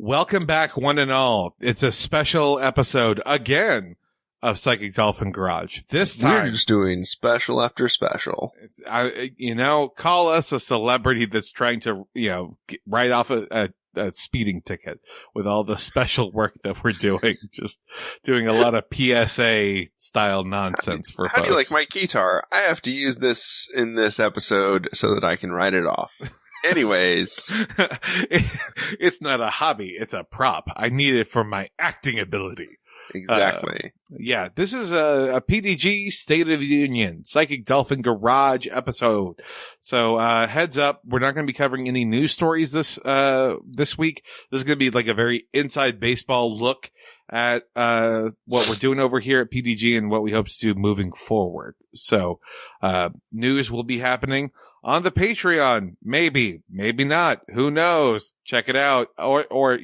Welcome back, one and all. It's a special episode again of Psychic Dolphin Garage. This time, we're just doing special after special. Call us a celebrity that's trying to, write off a speeding ticket with all the special work that we're doing. Just doing a lot of PSA style nonsense for folks. How do you like my guitar? I have to use this in this episode so that I can write it off. Anyways. It's not a hobby. It's a prop. I need it for my acting ability. Exactly. This is a PDG State of the Union Psychic Dolphin Garage episode. So, heads up, we're not going to be covering any news stories this week. This is going to be like a very inside baseball look at, what we're doing over here at PDG and what we hope to do moving forward. So, news will be happening on the Patreon. Maybe not. Who knows? Check it out. Or,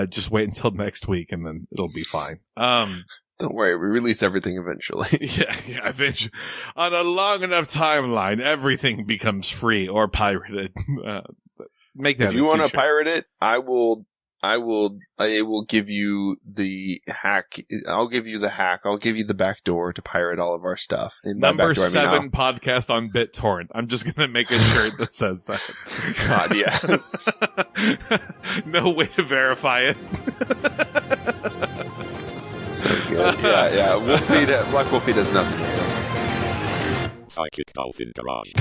just wait until next week and then it'll be fine. Don't worry, we release everything eventually. Yeah, eventually. On a long enough timeline, everything becomes free or pirated. Make that. If you want to pirate it, I will give you the hack. I'll give you the hack. I'll give you the back door to pirate all of our stuff. Number 7 podcast on BitTorrent. I'm just going to make a shirt that says that. God, yes. No way to verify it. So good. Yeah. Black Wolfie does nothing to us. Psychic Dolphin Garage.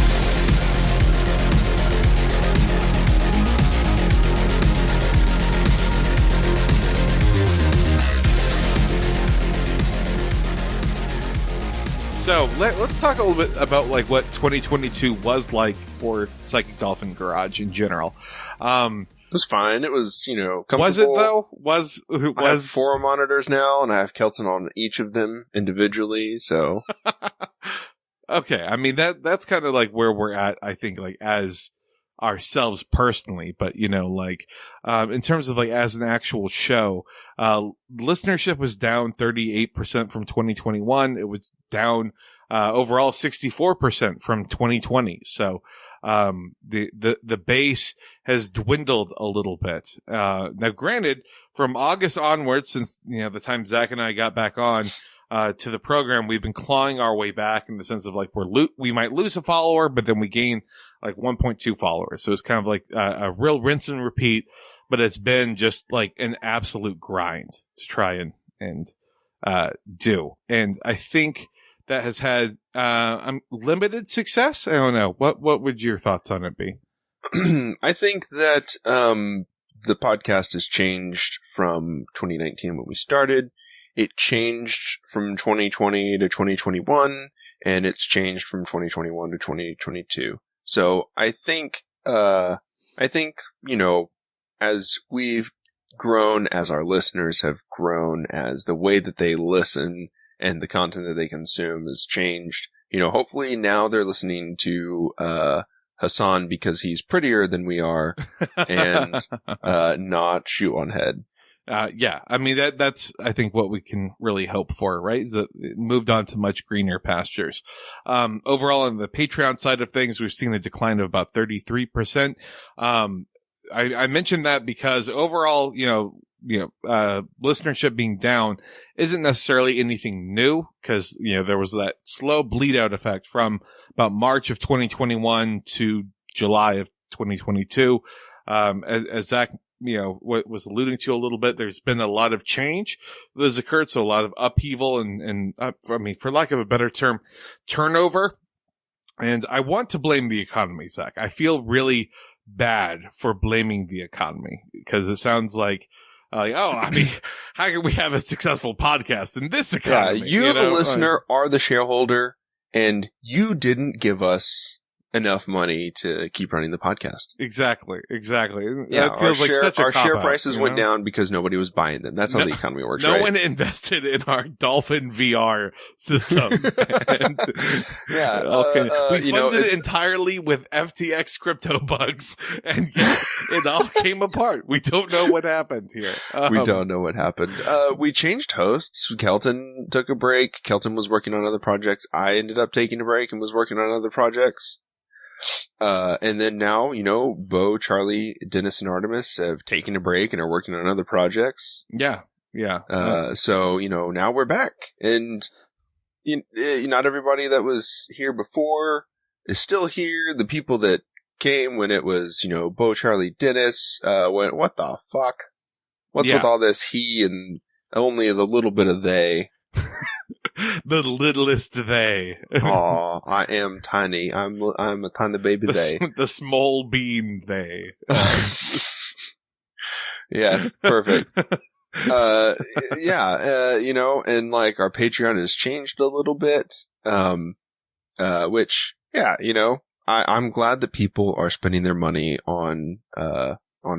So let's talk a little bit about like what 2022 was like for Psychic Dolphin Garage in general. It was fine. It was, comfortable. Was it though? I have 4 monitors now, and I have Kelton on each of them individually. So, okay. I mean that's kind of like where we're at. I think like as ourselves personally, but in terms of like as an actual show, listenership was down 38% from 2021. It was down overall 64% from 2020. So the base has dwindled a little bit. Now granted, from August onwards, since the time Zach and I got back on to the program, we've been clawing our way back in the sense of like we might lose a follower, but then we gain like 1.2 followers. So it's kind of like a real rinse and repeat, but it's been just like an absolute grind to try and do. And I think that has had limited success. I don't know. What would your thoughts on it be? I think that the podcast has changed from 2019 when we started. It changed from 2020 to 2021, and it's changed from 2021 to 2022. So I think, as we've grown, as our listeners have grown, as the way that they listen and the content that they consume has changed, hopefully now they're listening to, Hassan because he's prettier than we are and, not shoe on head. Yeah, I mean, that's, I think what we can really hope for, right? Is that it moved on to much greener pastures. Overall on the Patreon side of things, we've seen a decline of about 33%. I mentioned that because overall, listenership being down isn't necessarily anything new because, there was that slow bleed out effect from about March of 2021 to July of 2022. As Zach what was alluding to a little bit, there's been a lot of change that has occurred. So a lot of upheaval and for lack of a better term, turnover. And I want to blame the economy, Zach. I feel really bad for blaming the economy because it sounds like, how can we have a successful podcast in this economy? Yeah, you the listener, are the shareholder, and you didn't give us enough money to keep running the podcast. Exactly. Yeah, that feels like such a our share cop-out, prices went down because nobody was buying them. That's how the economy works, right? No one invested in our Dolphin VR system. And, we funded it entirely with FTX crypto bugs, and it all came apart. We don't know what happened here. We don't know what happened. We changed hosts. Kelton took a break. Kelton was working on other projects. I ended up taking a break and was working on other projects. And then now, Bo, Charlie, Dennis, and Artemis have taken a break and are working on other projects. Yeah. So, now we're back. And not everybody that was here before is still here. The people that came when it was, Bo, Charlie, Dennis, went, what the fuck? What's with all this he and only the little bit of they? The littlest they. Aw, I am tiny. I'm a tiny baby they. The small bean they. Yes, perfect. And like our Patreon has changed a little bit. Which, I'm glad that people are spending their money on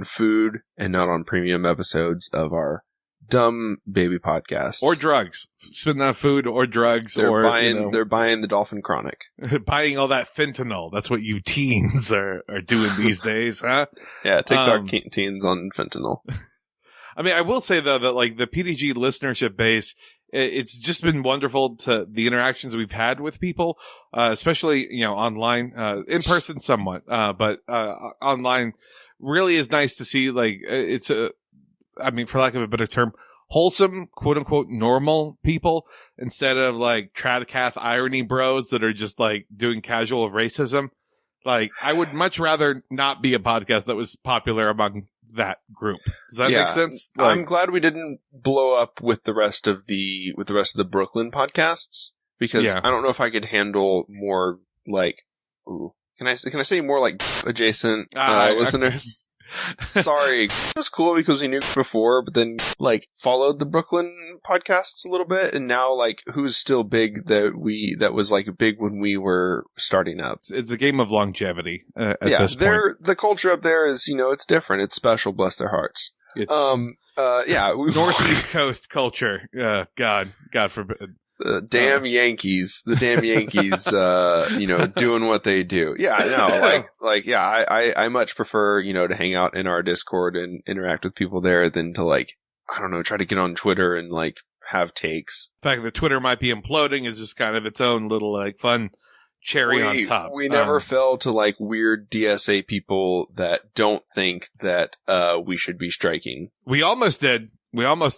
food and not on premium episodes of our dumb baby podcast or drugs. Spending on food or drugs. They're buying the Dolphin Chronic. Buying all that fentanyl. That's what you teens are doing these days, huh? Yeah, TikTok teens on fentanyl. I mean, I will say though that like the PDG listenership base, it's just been wonderful to the interactions we've had with people, especially, online, in person somewhat, but online really is nice to see. Like for lack of a better term, wholesome, quote unquote, normal people instead of like tradcath irony bros that are just like doing casual racism. Like, I would much rather not be a podcast that was popular among that group. Does that make sense? I'm glad we didn't blow up with the rest of the Brooklyn podcasts, because I don't know if I could handle more like, can I say more like adjacent listeners? Sorry, it was cool because we knew before, but then like followed the Brooklyn podcasts a little bit, and now like who's still big that was like big when we were starting up. It's a game of longevity at this point. The culture up there is it's different. It's special. Bless their hearts. It's Northeast Coast culture. God forbid. The damn Yankees, doing what they do. Yeah, I know. I much prefer, to hang out in our Discord and interact with people there than to try to get on Twitter and have takes. The fact that Twitter might be imploding is just kind of its own little fun cherry on top. We never fell to weird DSA people that don't think that we should be striking. We almost did. Rose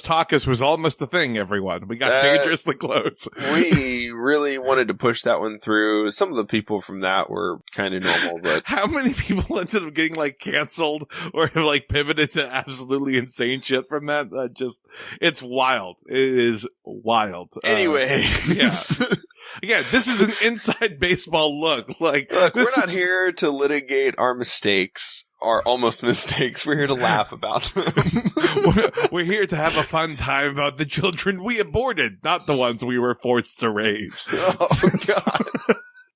Takas was almost a thing, everyone. We got dangerously close. We really wanted to push that one through. Some of the people from that were kind of normal, but... How many people ended up getting, canceled or have, pivoted to absolutely insane shit from that? It's wild. It is wild. Anyway. Again, this is an inside baseball look. Look, we're not here to litigate our mistakes. Are almost mistakes. We're here to laugh about them. We're here to have a fun time about the children we aborted, not the ones we were forced to raise. Oh, God.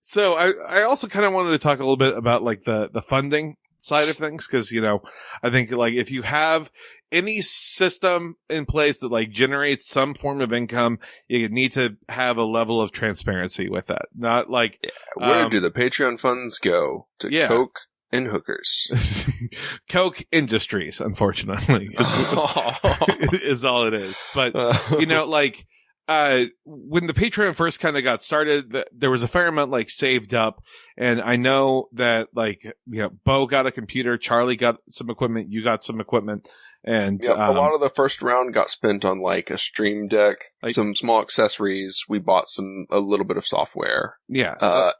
So I also kind of wanted to talk a little bit about the funding side of things, because, I think if you have any system in place that generates some form of income, you need to have a level of transparency with that. Not where do the Patreon funds go? To Coke and hookers. Coke Industries, unfortunately, is all it is. But, when the Patreon first kind of got started, there was a fair amount saved up. And I know that Bo got a computer, Charlie got some equipment, you got some equipment. And a lot of the first round got spent on a Stream Deck, some small accessories. We bought a little bit of software. Yeah.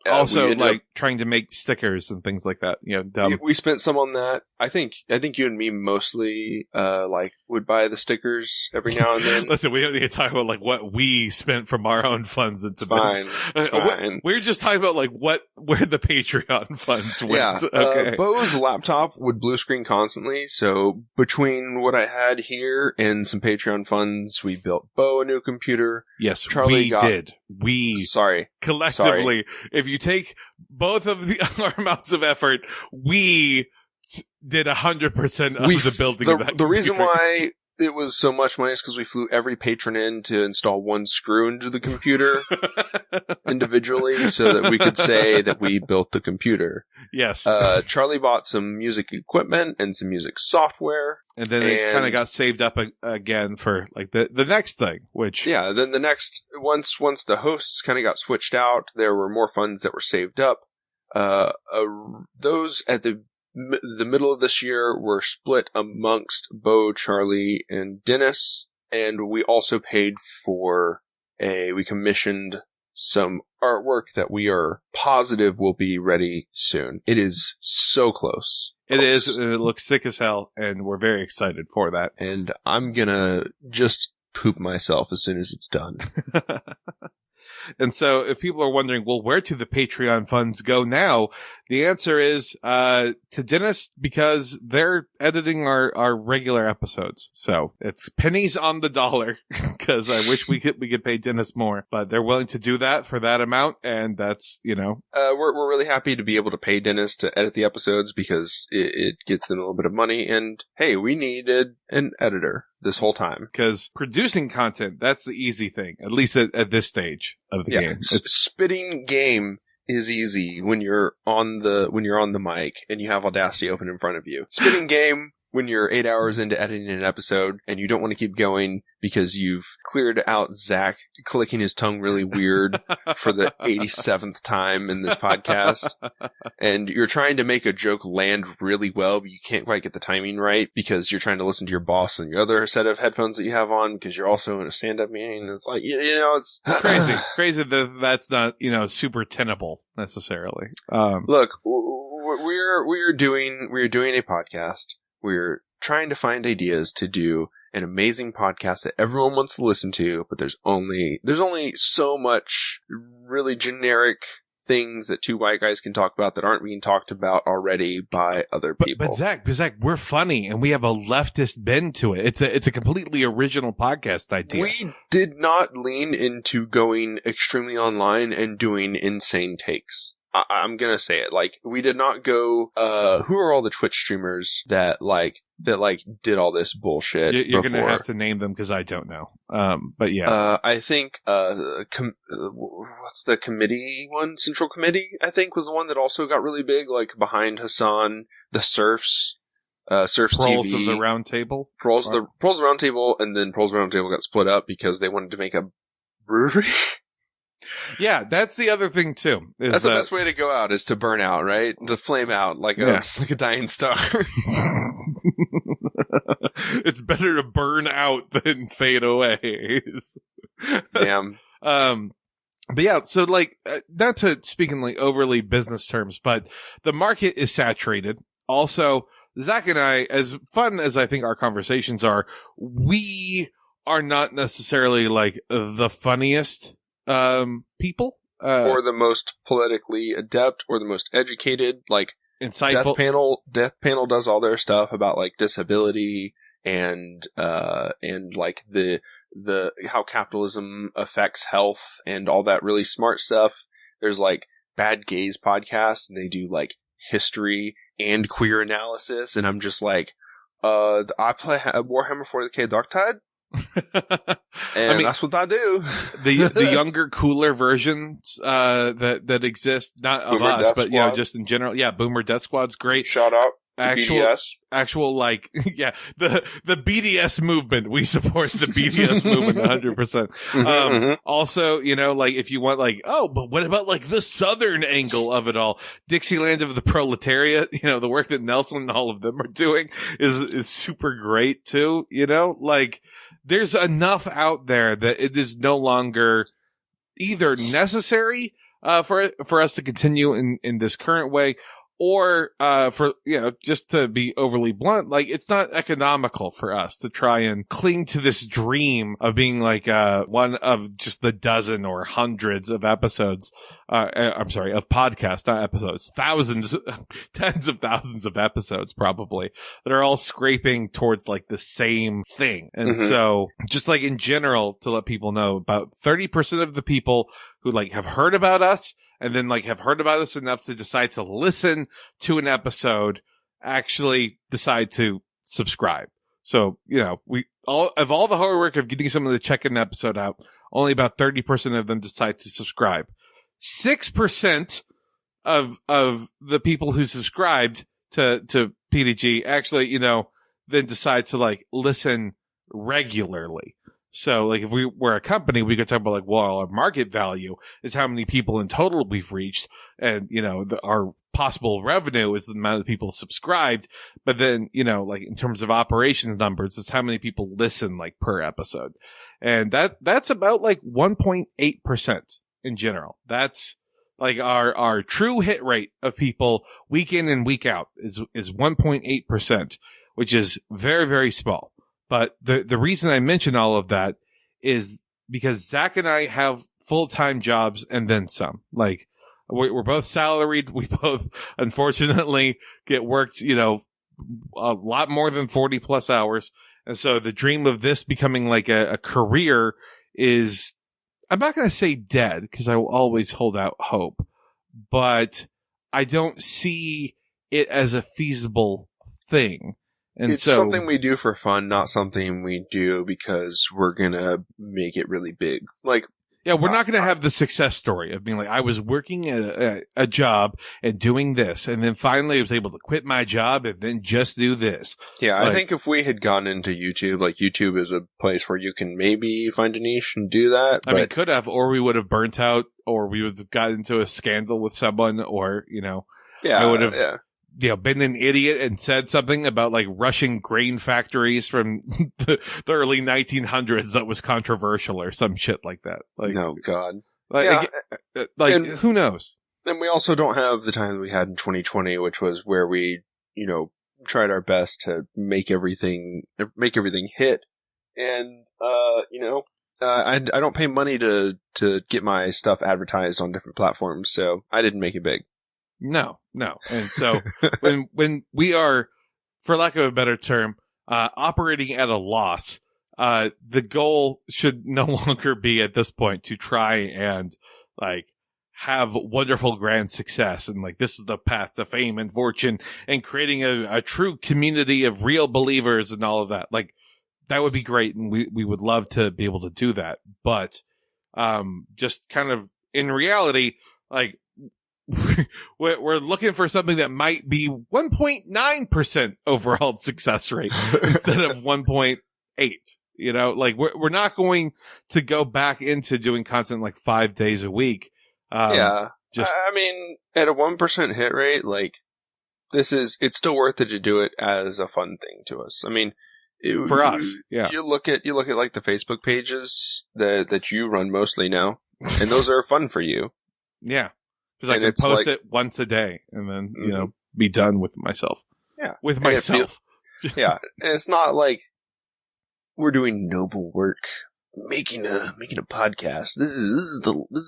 Also trying to make stickers and things like that. Dumb. We spent some on that. I think you and me mostly would buy the stickers every now and then. Listen, we don't need to talk about what we spent from our own funds into this. It's fine. We're just talking about where the Patreon funds went. Yeah. Okay. Bo's laptop would blue screen constantly, so between what I had here and some Patreon funds, we built Bo a new computer. Yes, Charlie did. Collectively, if you take both of our amounts of effort, we did 100% of the building of that computer. The reason why it was so much money is because we flew every patron in to install one screw into the computer individually so that we could say that we built the computer. Yes. Charlie bought some music equipment and some music software. And then it kind of got saved up again for the next thing, which... Yeah, then the next, once the hosts kind of got switched out, there were more funds that were saved up. those at the middle of this year were split amongst Bo, Charlie, and Dennis, and we also paid for we commissioned some artwork that we are positive will be ready soon. It is so close. It is. It looks sick as hell, and we're very excited for that. And I'm gonna just poop myself as soon as it's done. And so if people are wondering, well, where do the Patreon funds go now? The answer is to Dennis, because they're editing our regular episodes. So it's pennies on the dollar, because I wish we could pay Dennis more, but they're willing to do that for that amount. And that's, we're really happy to be able to pay Dennis to edit the episodes, because it gets them a little bit of money. And hey, we needed an editor this whole time, because producing content, that's the easy thing, at least at this stage of the game. Spitting game is easy when you're on the mic and you have Audacity open in front of you. Spitting game when you're 8 hours into editing an episode and you don't want to keep going because you've cleared out Zach clicking his tongue really weird for the 87th time in this podcast. And you're trying to make a joke land really well, but you can't quite get the timing right because you're trying to listen to your boss and your other set of headphones that you have on because you're also in a stand-up meeting. It's like, it's crazy that that's not, super tenable necessarily. Look, we're doing a podcast. We're trying to find ideas to do an amazing podcast that everyone wants to listen to, but there's only so much really generic things that two white guys can talk about that aren't being talked about already by other people. But Zach, we're funny and we have a leftist bend to it. It's a completely original podcast idea. We did not lean into going extremely online and doing insane takes. I'm gonna say it. Like, we did not go, who are all the Twitch streamers that did all this bullshit You're before? gonna have to name them because I don't know. But yeah. I think, what's the committee one? Central Committee, I think, was the one that also got really big, like, behind Hassan, the Surfs Proles TV. of the Round Table? Proles of the Round Table, and then Proles of the Round Table got split up because they wanted to make a brewery. Yeah, that's the other thing too. That's the best way to go out, is to burn out, right? To flame out like a dying star. It's better to burn out than fade away. Damn. But yeah, so like, not to speak in like overly business terms, but the market is saturated. Also, Zach and I, as fun as I think our conversations are, we are not necessarily like the funniest people, or the most politically adept, or the most educated. Like, insightful. Death Panel does all their stuff about like disability and like the how capitalism affects health and all that really smart stuff. There's like Bad Gays podcast, and they do like history and queer analysis, and I'm just like, I play Warhammer 40K Darktide. And that's what I do. The younger, cooler versions that exist, not of Boomer us, Death but Squad. Just in general. Yeah, Boomer Death Squad's great. Shout out BDS. Actual like the BDS movement. We support the BDS movement 100%. Also, like if you want like, but what about like the southern angle of it all? Dixieland of the Proletariat, the work that Nelson and all of them are doing is super great too, like there's enough out there that it is no longer either necessary for us to continue in this current way, or for just to be overly blunt, like it's not economical for us to try and cling to this dream of being like one of just the dozen or hundreds of episodes. I'm sorry, of podcasts, not episodes. Thousands, tens of thousands of episodes probably that are all scraping towards like the same thing. And so just like in general, to let people know, about 30% of the people who like have heard about us and then like have heard about us enough to decide to listen to an episode actually decide to subscribe. So, we all the hard work of getting someone to check an episode out, only about 30% of them decide to subscribe. 6% of the people who subscribed to PDG actually, then decide to like listen regularly. So, like, if we were a company, we could talk about, like, well, our market value is how many people in total we've reached. And, our possible revenue is the amount of people subscribed. But then, like, in terms of operations numbers, it's how many people listen, like, per episode. And that's about, like, 1.8% in general. That's, like, our true hit rate of people week in and week out is 1.8%, which is very, very small. But the reason I mention all of that is because Zach and I have full-time jobs and then some. Like, we're both salaried. We both, unfortunately, get worked, a lot more than 40 plus hours. And so the dream of this becoming like a career is, I'm not going to say dead, because I will always hold out hope, but I don't see it as a feasible thing. And it's so, something we do for fun, not something we do because we're gonna make it really big. Like, yeah, we're not going to have the success story of being like, I was working a job and doing this, and then finally I was able to quit my job and then just do this. Yeah, I think if we had gone into YouTube, like, YouTube is a place where you can maybe find a niche and do that. I mean, could have, or we would have burnt out, or we would have got into a scandal with someone, or, I would have, been an idiot and said something about, like, Russian grain factories from the early 1900s that was controversial or some shit like that. Like, no, God. Like, and who knows? And we also don't have the time that we had in 2020, which was where we, tried our best to make everything hit. And, I don't pay money to get my stuff advertised on different platforms, so I didn't make it big. No. And so when we are, for lack of a better term, operating at a loss, the goal should no longer be at this point to try and, like, have wonderful grand success. And, like, this is the path to fame and fortune and creating a true community of real believers and all of that. Like, that would be great. And we would love to be able to do that. But, just kind of in reality, like, we're looking for something that might be 1.9% overall success rate instead of 1.8. Like, we're not going to go back into doing content like 5 days a week. I mean, at a 1% hit rate, like, it's still worth it to do it as a fun thing to us. I mean, for us, yeah. You look at like the Facebook pages that you run mostly now, and those are fun for you. Yeah. Because I can post it once a day and then, be done with myself. Yeah. With myself. Yeah. And it's not like we're doing noble work making a podcast. This is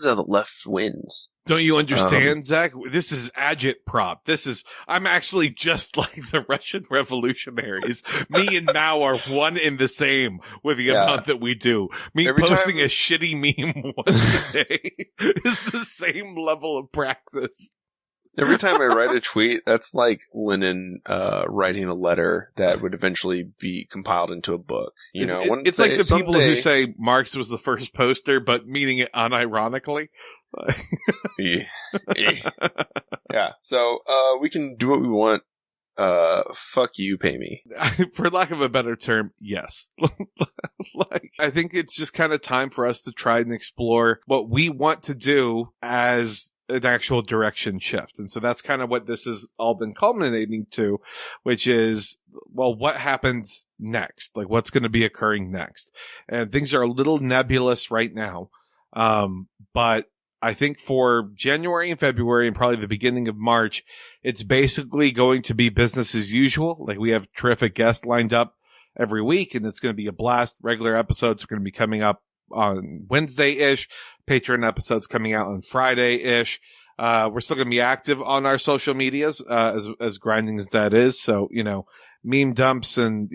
how the left wins. Don't you understand, Zach? This is agitprop. I'm actually just like the Russian revolutionaries. Me and Mao are one in the same with the amount that we do. Me posting a shitty meme once a day is the same level of praxis. Every time I write a tweet, that's like Lenin writing a letter that would eventually be compiled into a book. It's like the people who say Marx was the first poster, but meaning it unironically. Yeah. So we can do what we want. Fuck you, pay me. For lack of a better term, yes. Like, I think it's just kind of time for us to try and explore what we want to do as an actual direction shift. And so that's kind of what this has all been culminating to, which is, well, what happens next? Like, what's going to be occurring next? And things are a little nebulous right now. But I think for January and February and probably the beginning of March, it's basically going to be business as usual. Like, we have terrific guests lined up every week, and it's going to be a blast. Regular episodes are going to be coming up on Wednesday-ish. Patreon episodes coming out on Friday-ish. We're still going to be active on our social medias, as grinding as that is. So, meme dumps and,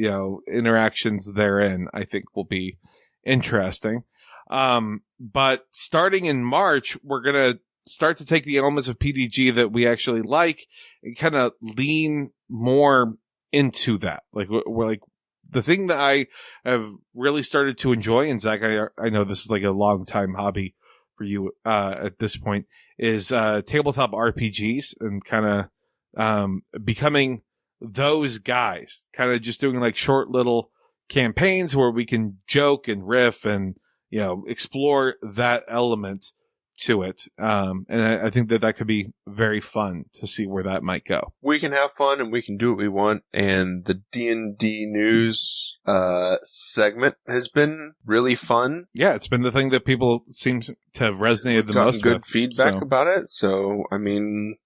interactions therein, I think will be interesting. But starting in March, we're going to start to take the elements of PDG that we actually like and kind of lean more into that. Like, we're like, the thing that I have really started to enjoy, and Zach, I know this is like a long time hobby for you, at this point, is, tabletop RPGs and kind of, becoming those guys, kind of just doing like short little campaigns where we can joke and riff and, explore that element to it. And I think that could be very fun to see where that might go. We can have fun and we can do what we want. And the D&D news segment has been really fun. Yeah, it's been the thing that people seem to have resonated the most good with, feedback about it. So, I mean,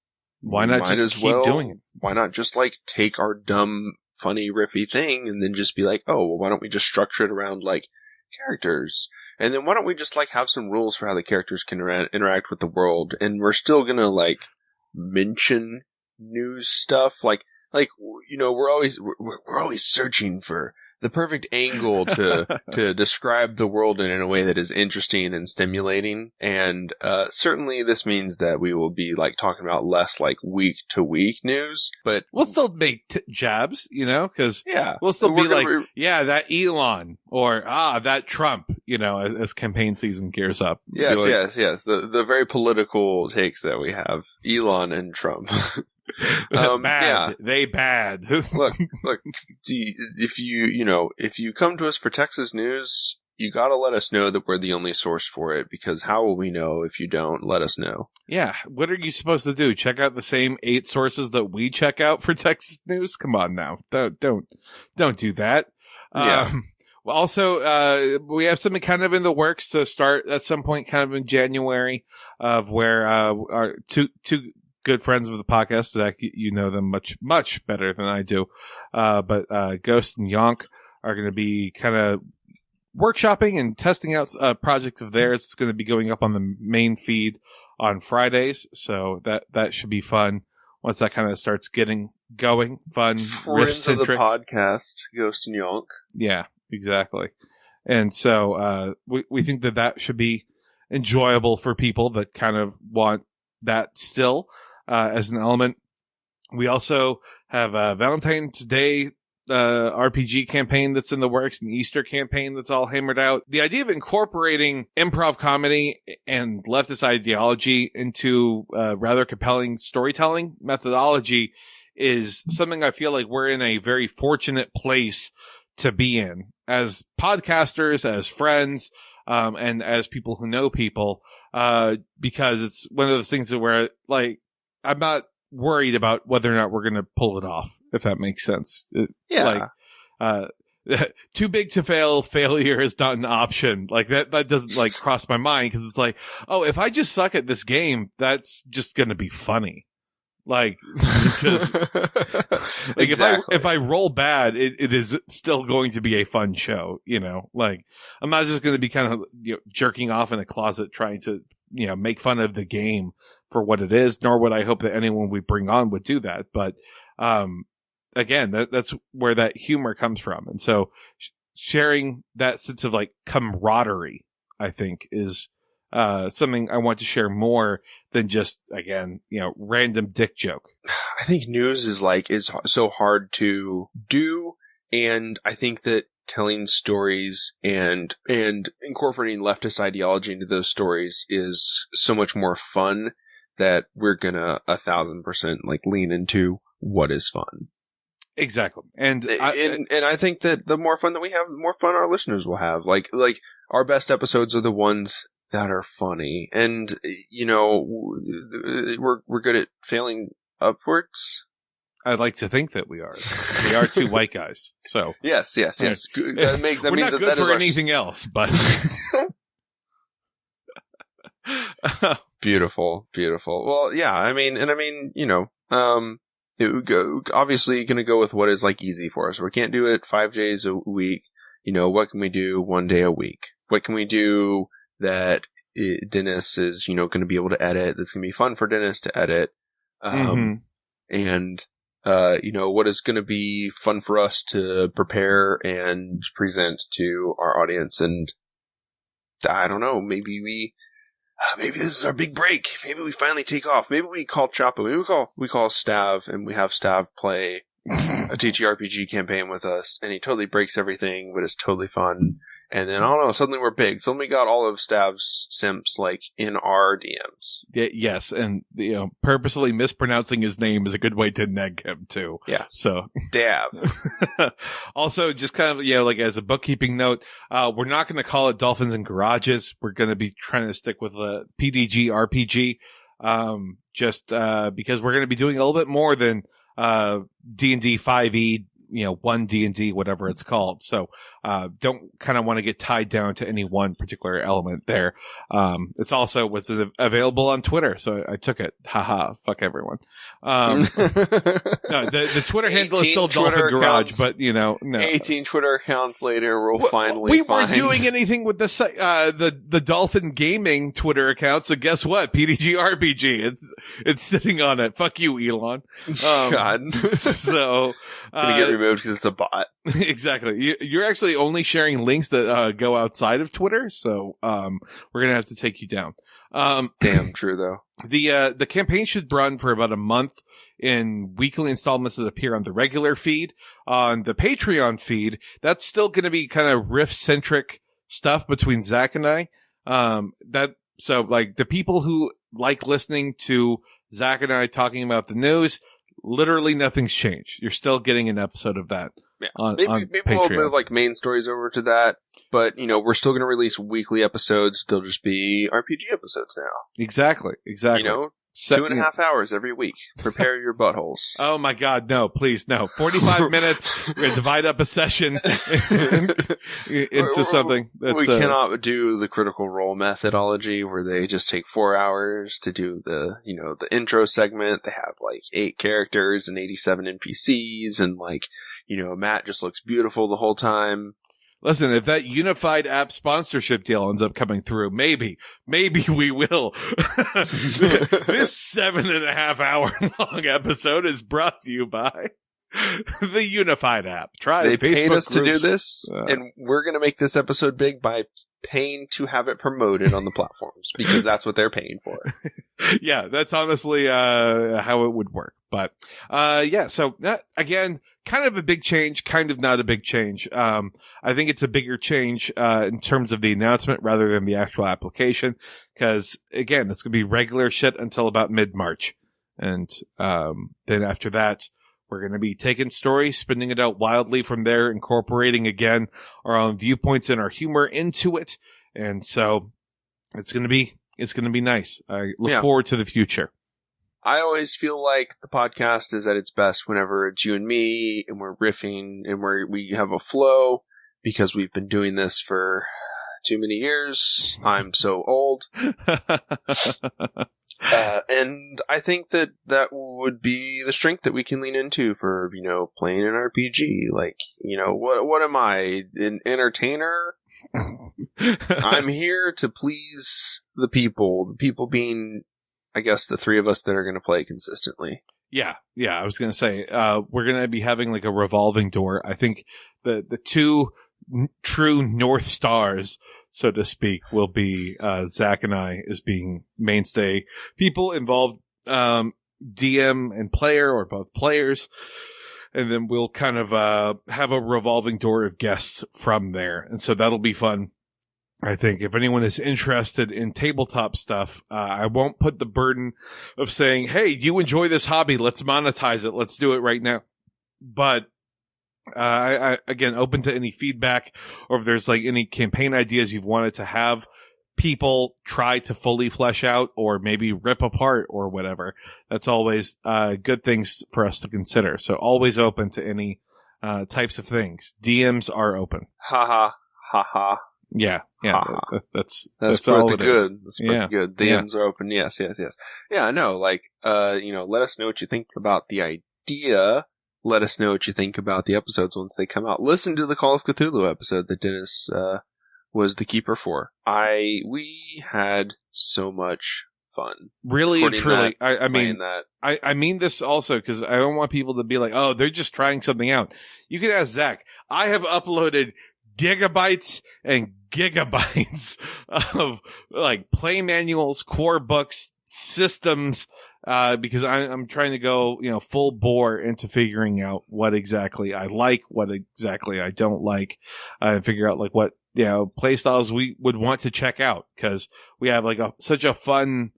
why not just keep doing it? Why not just like take our dumb, funny, riffy thing and then just be like, oh, well, why don't we just structure it around like characters? And then why don't we just like have some rules for how the characters can interact with the world? And we're still gonna like mention news stuff, like we're always searching for the perfect angle to describe the world in a way that is interesting and stimulating. And certainly this means that we will be like talking about less like week to week news, but we'll still make jabs, because yeah, we'll still be like, that Elon or that Trump, as campaign season gears up. Yes. The very political takes that we have, Elon and Trump. Bad. Yeah. They bad. look, if you come to us for Texas news, you gotta let us know that we're the only source for it, because how will we know if you don't let us know? Yeah. What are you supposed to do? Check out the same 8 sources that we check out for Texas news? Come on now. Don't do that. Yeah. Also, we have something kind of in the works to start at some point kind of in January of where, our two good friends of the podcast, Zach, you know them much, much better than I do. But Ghost and Yonk are going to be kind of workshopping and testing out projects of theirs. It's going to be going up on the main feed on Fridays. So that should be fun once that kind of starts getting going. Fun, riff-centric. The podcast, Ghost and Yonk. Yeah, exactly. And so we think that should be enjoyable for people that kind of want that still. As an element. We also have a Valentine's Day RPG campaign that's in the works, an Easter campaign that's all hammered out. The idea of incorporating improv comedy and leftist ideology into rather compelling storytelling methodology is something I feel like we're in a very fortunate place to be in as podcasters, as friends, and as people who know people, because it's one of those things that where like, I'm not worried about whether or not we're going to pull it off, if that makes sense. Yeah. Like, too big to fail, failure is not an option. Like that doesn't like cross my mind, because it's like, oh, if I just suck at this game, that's just going to be funny. Like, just, like exactly. if I roll bad, it is still going to be a fun show, like I'm not just going to be kind of jerking off in a closet trying to, make fun of the game for what it is, nor would I hope that anyone we bring on would do that. But, again, that's where that humor comes from. And so sharing that sense of like camaraderie, I think is, something I want to share more than just, again, random dick joke. I think news is so hard to do. And I think that telling stories and incorporating leftist ideology into those stories is so much more fun that we're gonna 1,000% like lean into what is fun. Exactly. And I think that the more fun that we have, the more fun our listeners will have. Like our best episodes are the ones that are funny. And, we're good at failing upwards. I'd like to think that we are. We are 2 white guys. So yes. That we're means not good for anything else, but beautiful. Well, yeah. It would go, obviously going to go with what is like easy for us. We can't do it 5 days a week. What can we do 1 day a week? What can we do that Dennis is, going to be able to edit? That's going to be fun for Dennis to edit. And, what is going to be fun for us to prepare and present to our audience. And I don't know, maybe this is our big break. Maybe we finally take off. Maybe we call Chapo. Maybe we call Stav and we have Stav play a TTRPG campaign with us, and he totally breaks everything, but it's totally fun. And then, I don't know, suddenly we're big. Suddenly we got all of Stav's simps, like, in our DMs. Yes, and, purposely mispronouncing his name is a good way to neg him, too. Yeah. So. Dav. Also, just kind of, like, as a bookkeeping note, we're not going to call it Dolphins and Garages. We're going to be trying to stick with a PDG RPG, just because we're going to be doing a little bit more than D&D 5e, 1 D&D, whatever it's called. So, don't kind of want to get tied down to any one particular element there. It's also was available on Twitter, so I took it. Haha, fuck everyone. No, the Twitter handle is still Dolphin Garage, but no. 18 Twitter accounts later, we'll finally we weren't doing anything with the Dolphin Gaming Twitter account, so guess what? PDG RPG. It's sitting on it. Fuck you, Elon. God. So gonna get removed because it's a bot. Exactly. You're actually only sharing links that go outside of Twitter, so we're gonna have to take you down. Damn true though. The campaign should run for about a month in weekly installments that appear on the regular feed. On the Patreon feed, that's still going to be kind of riff-centric stuff between Zach and I. So like the people who like listening to Zach and I talking about the news, literally nothing's changed. You're still getting an episode of that. Yeah. On maybe we'll move like main stories over to that. But, we're still going to release weekly episodes. They'll just be RPG episodes now. Exactly. 2.5 hours every week. Prepare your buttholes. Oh my God, no, please, no. 45 minutes. We're going to divide up a session into something. We cannot do the Critical Role methodology where they just take 4 hours to do the intro segment. They have like 8 characters and 87 NPCs and Matt just looks beautiful the whole time. Listen, if that unified app sponsorship deal ends up coming through, maybe we will. This 7.5 hour long episode is brought to you by the unified app. They paid us groups. To do this, and we're going to make this episode big by paying to have it promoted on the platforms because that's what they're paying for. Yeah, that's honestly how it would work. But so that, again, kind of a big change, kind of not a big change. I think it's a bigger change in terms of the announcement rather than the actual application, because again, it's gonna be regular shit until about mid-March, and then after that, we're gonna be taking stories, spinning it out wildly from there, incorporating again our own viewpoints and our humor into it, and so it's gonna be nice. I look forward to the future. I always feel like the podcast is at its best whenever it's you and me and we're riffing and we have a flow because we've been doing this for too many years. I'm so old. And I think that would be the strength that we can lean into for, playing an RPG. Like, what am I? An entertainer? I'm here to please the people being, I guess, the 3 of us that are going to play consistently. Yeah. I was going to say, we're going to be having like a revolving door. I think the 2 true North Stars, so to speak, will be Zach and I as being mainstay people involved, DM and player or both players. And then we'll kind of have a revolving door of guests from there. And so that'll be fun. I think if anyone is interested in tabletop stuff, I won't put the burden of saying, hey, you enjoy this hobby, let's monetize it, let's do it right now. But I again, open to any feedback, or if there's like any campaign ideas you've wanted to have people try to fully flesh out or maybe rip apart or whatever. That's always good things for us to consider. So always open to any types of things. DMs are open. Ha ha. Yeah. That's all it good. is. That's pretty good. DMs are open. Yes. Yeah, no, let us know what you think about the idea. Let us know what you think about the episodes once they come out. Listen to the Call of Cthulhu episode that Dennis was the keeper for. We had so much fun. Really and truly. I mean that. I mean this also because I don't want people to be like, oh, they're just trying something out. You can ask Zach. I have uploaded gigabytes and gigabytes of like play manuals, core books, systems, because I'm trying to go, full bore into figuring out what exactly I like, what exactly I don't like, and figure out like what play styles we would want to check out, because we have like such a fun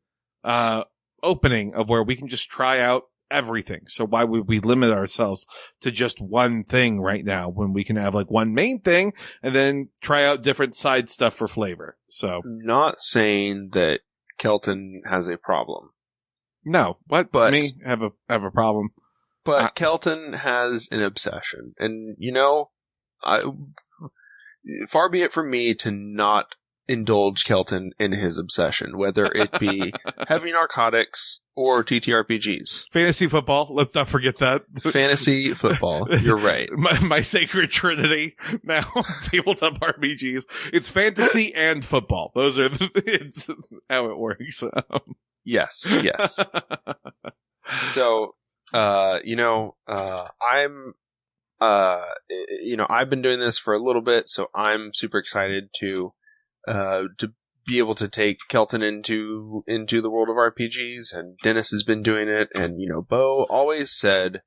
opening of where we can just try out everything. So why would we limit ourselves to just one thing right now when we can have like one main thing and then try out different side stuff for flavor? So not saying that Kelton has a problem. No, but me have a problem. But Kelton has an obsession, and far be it from me to not indulge Kelton in his obsession, whether it be heavy narcotics or TTRPGs. Fantasy football, let's not forget that. Fantasy football, you're right. My sacred trinity now, tabletop RPGs. It's fantasy and football. Those are it's how it works. Yes. So, I've been doing this for a little bit, so I'm super excited to be able to take Kelton into the world of RPGs, and Dennis has been doing it, and Bo always said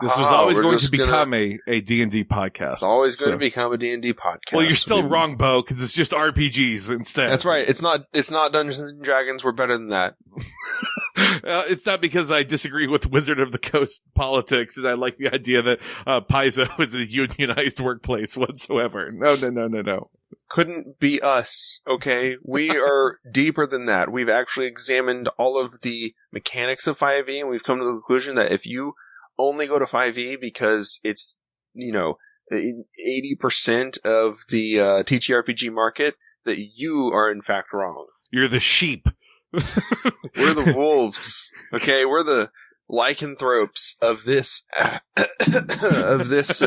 this was always going to become a D&D podcast. It's always going to become a D&D podcast. Well, you're still wrong, Bo, because it's just RPGs instead. That's right. It's not Dungeons and Dragons. We're better than that. It's not because I disagree with Wizard of the Coast politics and I like the idea that Paizo is a unionized workplace whatsoever. No. Couldn't be us, okay? We are deeper than that. We've actually examined all of the mechanics of 5e, and we've come to the conclusion that if you only go to 5e because it's, 80% of the TTRPG market, that you are in fact wrong. You're the sheep. We're the wolves. Okay, we're the lycanthropes of this of this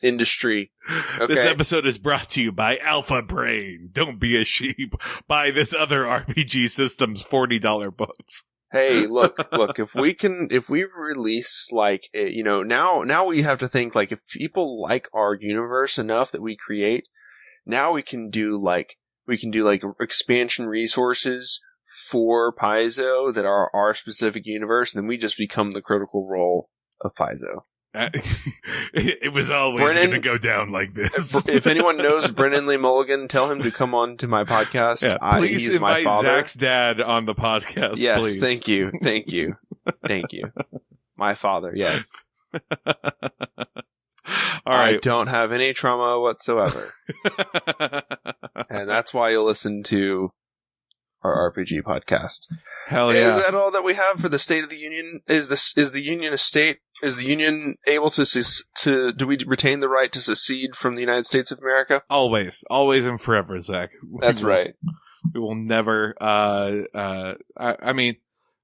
industry. Okay? This episode is brought to you by Alpha Brain. Don't be a sheep. Buy this other RPG Systems $40 books. Hey, look, if we release now we have to think like if people like our universe enough that we create, now we can do expansion resources for Paizo that are our specific universe, and then we just become the critical role of Paizo. It was always going to go down like this. If anyone knows Brennan Lee Mulligan, tell him to come on to my podcast. Yeah, please he's invite my father. Zach's dad on the podcast. Yes, please. Thank you. My father, yes. All right. I don't have any trauma whatsoever. And that's why you'll listen to our RPG podcast. Hell yeah. Is that all that we have for the State of the Union? Is the Union a state? Is the Union able to do we retain the right to secede from the United States of America? Always and forever, Zach. That's right. We will never,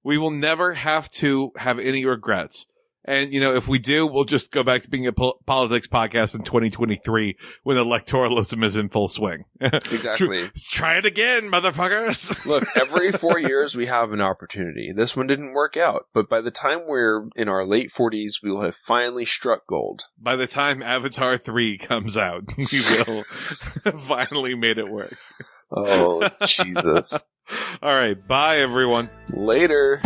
we will never have to have any regrets. And, if we do, we'll just go back to being a politics podcast in 2023 when electoralism is in full swing. Exactly. Let's try it again, motherfuckers. Look, every 4 years we have an opportunity. This one didn't work out, but by the time we're in our late 40s, we will have finally struck gold. By the time Avatar 3 comes out, we will finally made it work. Oh, Jesus. All right. Bye, everyone. Later.